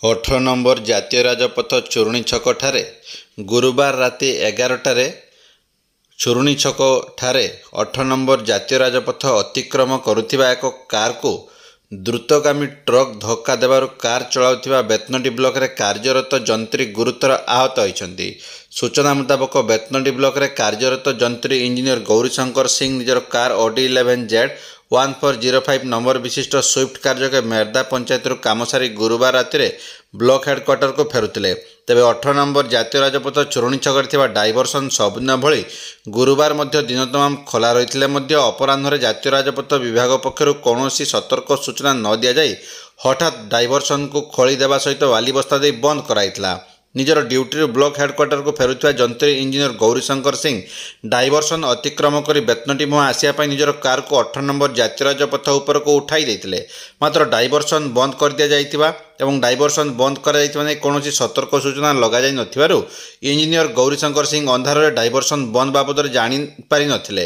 18 number ଜାତୀୟ ରାଜପଥ ଚୁରୁଣି ଛକଠାରେ ଗୁରୁବାର ରାତି 11ଟାରେ ଚୁରୁଣି ଛକଠାରେ 18 ନମ୍ବର ଜାତୀୟ ରାଜପଥ ଅତିକ୍ରମ କରୁଥିବା ଏକ କାରକୁ ଦ୍ରୁତଗାମୀ ଟ୍ରକ୍ ଧକ୍କା ଦେବାରୁ କାର୍ ଚଳାଉଥିବା ବେତନଟୀ ବ୍ଲକରେ କାର୍ଯ୍ୟରତ ଯନ୍ତ୍ରୀ ଗୁରୁତର ଆହତ ହୋଇଛନ୍ତି। ସୂଚନା ମୁତାବକ ବେତନଟୀ ବ୍ଲକରେ କାର୍ଯ୍ୟରତ ଯନ୍ତ୍ରୀ ଇଞ୍ଜିନିୟର ଗୌରୀଶଙ୍କର ସିଂ ନିଜର କାର୍ ଅଡି 11Z1405 ନମ୍ବର ବିଶିଷ୍ଟ ସୁଇଫ୍ଟ କାର୍ ଯୋଗେ ମେର୍ଦା ପଞ୍ଚାୟତରୁ କାମ ସାରି ଗୁରୁବାର ରାତିରେ ବ୍ଲକ ହେଡକ୍ୱାର୍ଟରକୁ ଫେରୁଥିଲେ। ତେବେ 18 ନମ୍ବର ଜାତୀୟ ରାଜପଥ ଚୁରୁଣି ଛକରେ ଥିବା ଡାଇଭରସନ ସବୁଦିନ ଭଳି ଗୁରୁବାର ମଧ୍ୟ ଦିନ ତମାମ ଖୋଲା ରହିଥିଲେ ମଧ୍ୟ ଅପରାହ୍ନରେ ଜାତୀୟ ରାଜପଥ ବିଭାଗ ପକ୍ଷରୁ କୌଣସି ସତର୍କ ସୂଚନା ନ ଦିଆଯାଇ ହଠାତ୍ ଡାଇଭରସନକୁ ଖୋଳି ଦେବା ସହିତ ବାଲି ବସ୍ତା ଦେଇ ବନ୍ଦ କରାଯାଇଥିଲା। ନିଜର ଡ୍ୟୁଟିରୁ ବ୍ଲକ ହେଡକ୍ୱାର୍ଟରକୁ ଫେରୁଥିବା ଯନ୍ତ୍ରୀ ଇଞ୍ଜିନିୟର ଗୌରୀଶଙ୍କର ସିଂ ଡାଇଭରସନ ଅତିକ୍ରମ କରି ବେତନଟୀ ମୁହାଁ ଆସିବା ପାଇଁ ନିଜର କାରକୁ 18 ନମ୍ବର ଜାତୀୟ ରାଜପଥ ଉପରକୁ ଉଠାଇ ଦେଇଥିଲେ। ମାତ୍ର ଡାଇଭରସନ ବନ୍ଦ କରିଦିଆଯାଇଥିବା ଏବଂ ଡାଇଭରସନ ବନ୍ଦ କରାଯାଇଥିବା ନେଇ କୌଣସି ସତର୍କ ସୂଚନା ଲଗାଯାଇ ନଥିବାରୁ ଇଞ୍ଜିନିୟର ଗୌରୀଶଙ୍କର ସିଂ ଅନ୍ଧାରରେ ଡାଇଭରସନ ବନ୍ଦ ବାବଦରେ ଜାଣିପାରି ନଥିଲେ।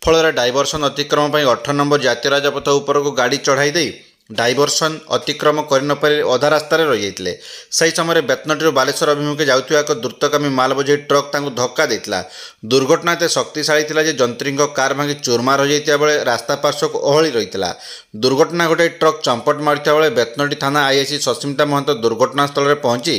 ଫଳରେ ଡାଇଭରସନ ଅତିକ୍ରମ ପାଇଁ 18 ନମ୍ବର ଜାତୀୟ ରାଜପଥ ଉପରକୁ ଗାଡ଼ି ଚଢ଼ାଇ ଦେଇ ଡାଇଭରସନ ଅତିକ୍ରମ କରିନପାରି ଅଧା ରାସ୍ତାରେ ରହିଯାଇଥିଲେ। ସେହି ସମୟରେ ବେତନଟୀରୁ ବାଲେଶ୍ୱର ଅଭିମୁଖେ ଯାଉଥିବା ଏକ ଦ୍ରୁତଗାମୀ ମାଲ ବୋଝେଇ ଟ୍ରକ୍ ତାଙ୍କୁ ଧକ୍କା ଦେଇଥିଲା। ଦୁର୍ଘଟଣା ଏତେ ଶକ୍ତିଶାଳୀ ଥିଲା ଯେ ଯନ୍ତ୍ରୀଙ୍କ କାର୍ ଭାଙ୍ଗି ଚୁରମାର ହୋଇଯାଇଥିବା ବେଳେ ରାସ୍ତା ପାର୍ଶ୍ୱକୁ ଓହଳି ରହିଥିଲା। ଦୁର୍ଘଟଣା ଘଟାଇ ଟ୍ରକ୍ ଚମ୍ପଟ ମାରିଥିବା ବେଳେ ବେତନଟୀ ଥାନା ଆଇଆଇସି ସସ୍ମିତା ମହନ୍ତ ଦୁର୍ଘଟଣାସ୍ଥଳରେ ପହଞ୍ଚି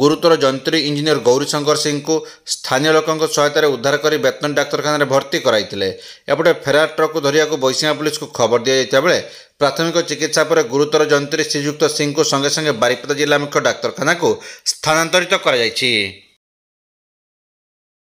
ଗୁରୁତର ଯନ୍ତ୍ରୀ ଇଞ୍ଜିନିୟର ଗୌରୀଶଙ୍କର ସିଂଙ୍କୁ ସ୍ଥାନୀୟ ଲୋକଙ୍କ ସହାୟତାରେ ଉଦ୍ଧାର କରି ବେତନଟୀ ଡାକ୍ତରଖାନାରେ ଭର୍ତ୍ତି କରାଇଥିଲେ। ଏପଟେ ଫେରାର ଟ୍ରକ୍କୁ ଧରିବାକୁ ବୈଶିଙ୍ଗା ପୁଲିସକୁ ଖବର ଦିଆଯାଇଥିବା ବେଳେ ପ୍ରାଥମିକ ଚିକିତ୍ସା ପରେ ଗୁରୁତର ଯନ୍ତ୍ରୀ ଶ୍ରୀଯୁକ୍ତ ସିଂଙ୍କୁ ସଙ୍ଗେ ସଙ୍ଗେ ବାରିପଦା ଜିଲ୍ଲା ମୁଖ୍ୟ ଡାକ୍ତରଖାନାକୁ ସ୍ଥାନାନ୍ତରିତ କରାଯାଇଛି।